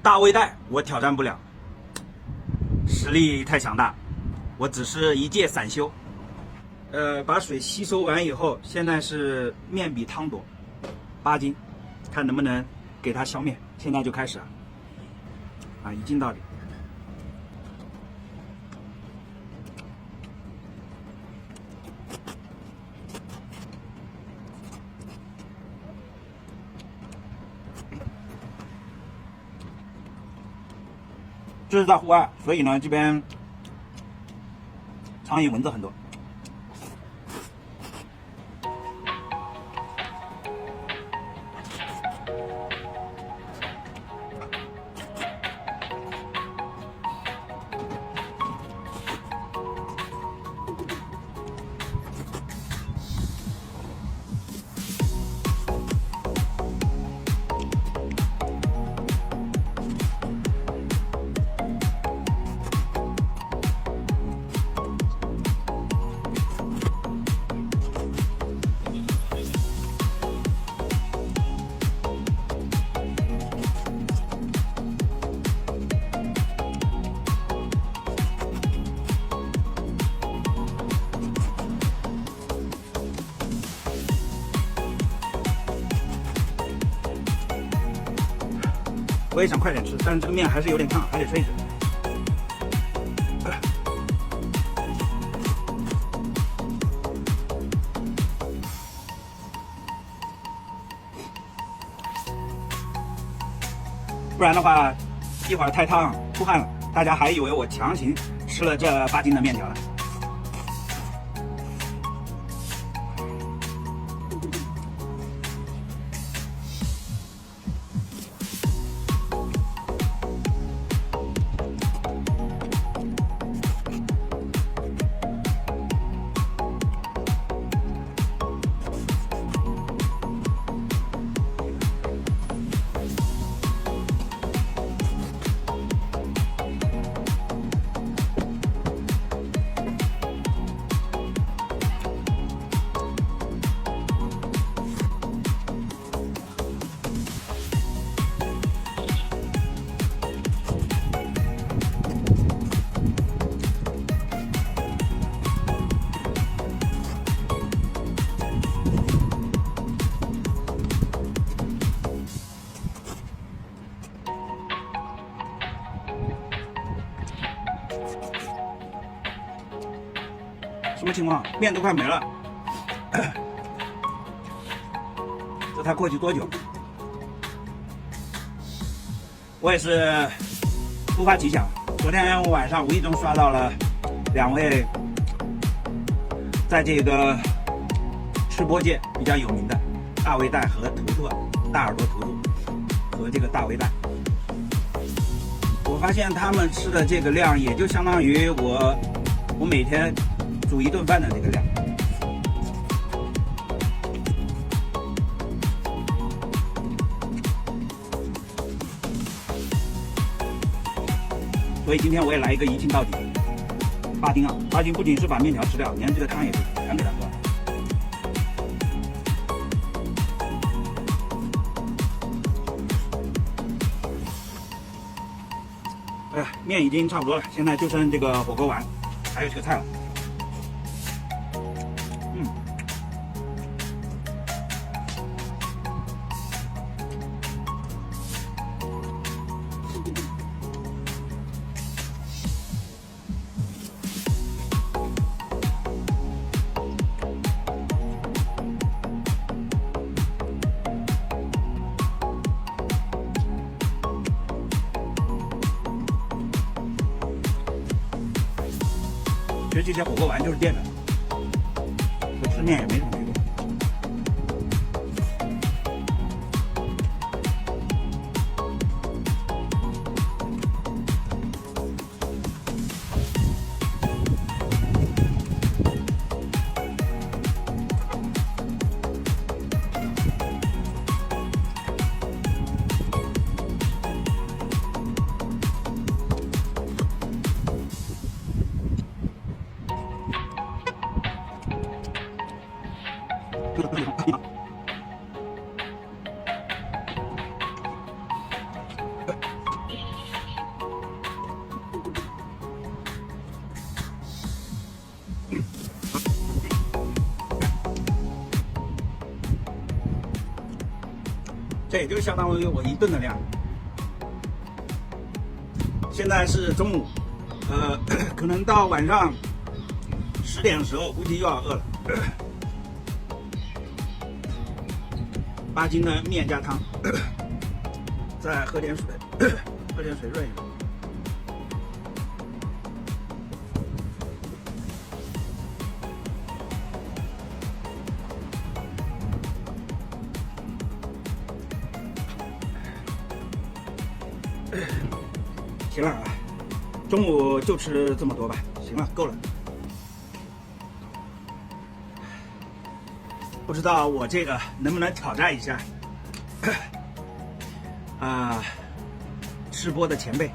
大胃袋我挑战不了，实力太强大，我只是一介散修。把水吸收完以后，现在是面比汤多，8斤，看能不能给它消灭。现在就开始啊，一镜到底。这是在户外，所以呢，这边苍蝇蚊子很多。我也想快点吃，但是这个面还是有点烫，还得吹一吹。不然的话，一会儿太烫出汗了，大家还以为我强行吃了这8斤的面条了。什么情况？面都快没了，这才过去多久？我也是突发奇想，昨天晚上无意中刷到了2位在这个吃播界比较有名的大胃袋和图图，大耳朵图图和这个大胃袋。我发现他们吃的这个量，也就相当于我每天煮1顿饭的这个量。所以今天我也来一个一镜到底，8斤啊！8斤不仅是把面条吃掉，连这个汤也是全给它喝了。哎呀，面已经差不多了，现在就剩这个火锅丸，还有这个菜了。其实这些火锅丸就是淀粉，和吃面也没什么区别。这也就相当于我1顿的量。现在是中午，可能到晚上10点的时候，估计又要饿了。8斤的面加汤，再喝点水，喝点水润一润。行了啊，中午就吃这么多吧。行了，够了。不知道我这个能不能挑战一下吃播的前辈。